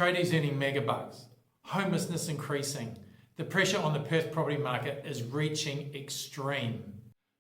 Tradies earning mega bucks, homelessness increasing. The pressure on the Perth property market is reaching extreme.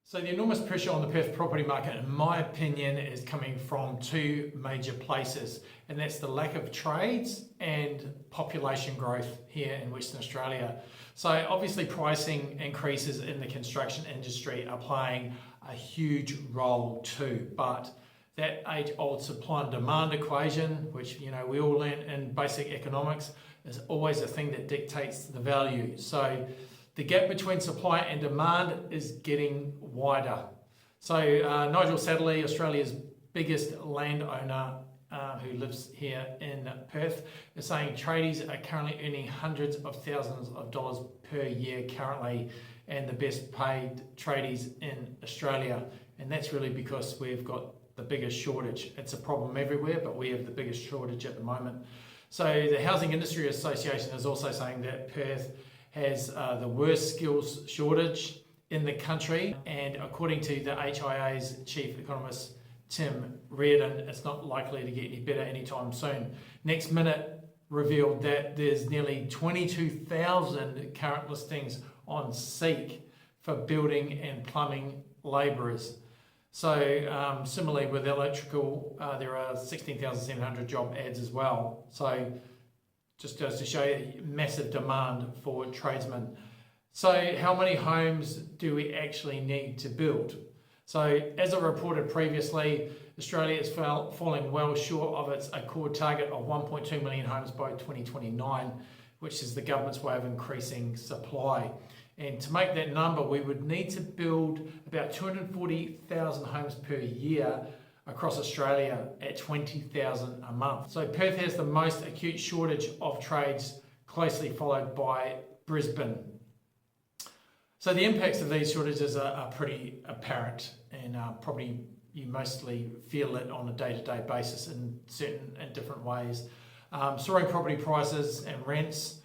So the enormous pressure on the Perth property market, in my opinion, is coming from two major places, and that's the lack of trades and population growth here in Western Australia. So obviously pricing increases in the construction industry are playing a huge role too, but that age-old supply and demand equation, which we all learn in basic economics, is always a thing that dictates the value. So the gap between supply and demand is getting wider. So Nigel Satterley, Australia's biggest landowner who lives here in Perth, is saying tradies are currently earning hundreds of thousands of dollars per year currently, and the best paid tradies in Australia. And that's really because we've got the biggest shortage. It's a problem everywhere, but we have the biggest shortage at the moment. So the Housing Industry Association is also saying that Perth has the worst skills shortage in the country, and according to the HIA's chief economist Tim Reardon, it's not likely to get any better anytime soon. Next Minute revealed that there's nearly 22,000 current listings on Seek for building and plumbing labourers. So similarly with electrical, there are 16,700 job ads as well. So just goes to show you massive demand for tradesmen. So how many homes do we actually need to build? So as I reported previously, Australia is falling well short of its Accord target of 1.2 million homes by 2029, which is the government's way of increasing supply. And to make that number, we would need to build about 240,000 homes per year across Australia at 20,000 a month. So Perth has the most acute shortage of trades, closely followed by Brisbane. So the impacts of these shortages are pretty apparent, and probably you mostly feel it on a day-to-day basis in different ways. Soaring property prices and rents,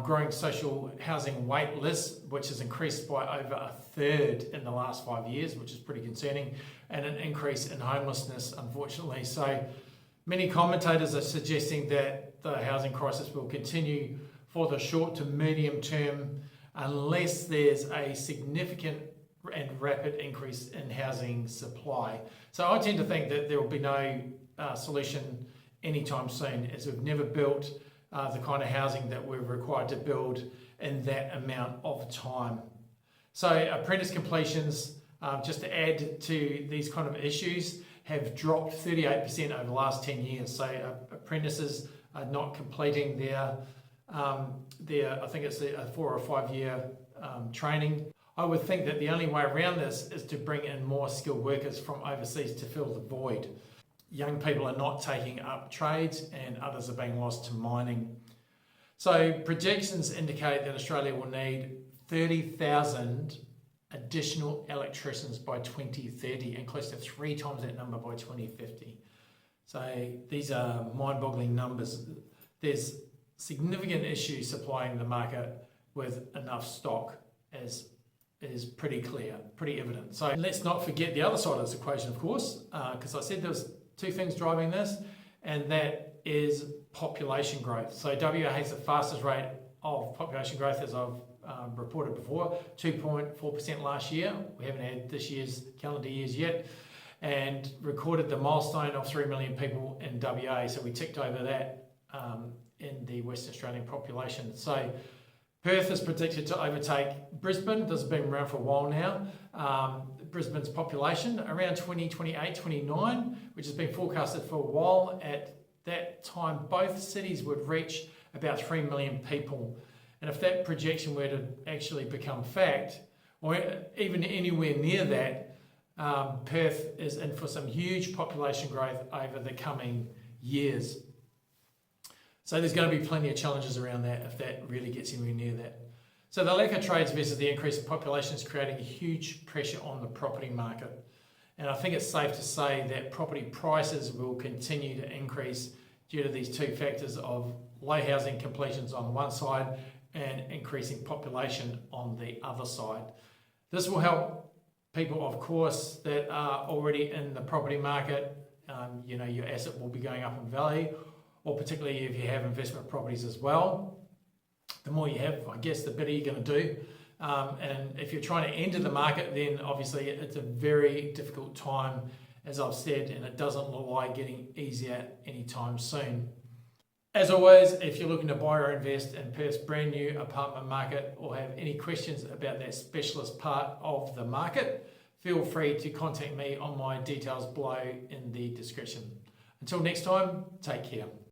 growing social housing wait lists, which has increased by over a third in the last 5 years, which is pretty concerning, and an increase in homelessness, unfortunately. So many commentators are suggesting that the housing crisis will continue for the short to medium term unless there's a significant and rapid increase in housing supply. So I tend to think that there will be no solution anytime soon, as we've never built the kind of housing that we're required to build in that amount of time. So apprentice completions, just to add to these kind of issues, have dropped 38% over the last 10 years. So apprentices are not completing their I think it's a 4 or 5 year training. I would think that the only way around this is to bring in more skilled workers from overseas to fill the void. Young people are not taking up trades, and others are being lost to mining. So projections indicate that Australia will need 30,000 additional electricians by 2030 and close to 3 times that number by 2050. So these are mind-boggling numbers. There's significant issues supplying the market with enough stock, as is pretty clear, pretty evident. So let's not forget the other side of this equation, of course, because I said there's 2 things driving this, and that is population growth. So WA has the fastest rate of population growth, as I've reported before, 2.4% last year. We haven't had this year's calendar years yet, and recorded the milestone of 3 million people in WA. So we ticked over that in the Western Australian population. So Perth is predicted to overtake Brisbane. This has been around for a while now. Brisbane's population around 2028, 29, which has been forecasted for a while. At that time, both cities would reach about 3 million people. And if that projection were to actually become fact, or even anywhere near that, Perth is in for some huge population growth over the coming years. So there's going to be plenty of challenges around that if that really gets anywhere near that. So the lack of trades versus the increase in population is creating a huge pressure on the property market. And I think it's safe to say that property prices will continue to increase due to these 2 factors of low housing completions on one side and increasing population on the other side. This will help people, of course, that are already in the property market. Your asset will be going up in value. or particularly if you have investment properties as well. The more you have, I guess, the better you're going to do. And if you're trying to enter the market, then obviously it's a very difficult time, as I've said, and it doesn't look like getting easier anytime soon. As always, if you're looking to buy or invest in Perth's brand new apartment market or have any questions about that specialist part of the market, feel free to contact me on my details below in the description. Until next time, take care.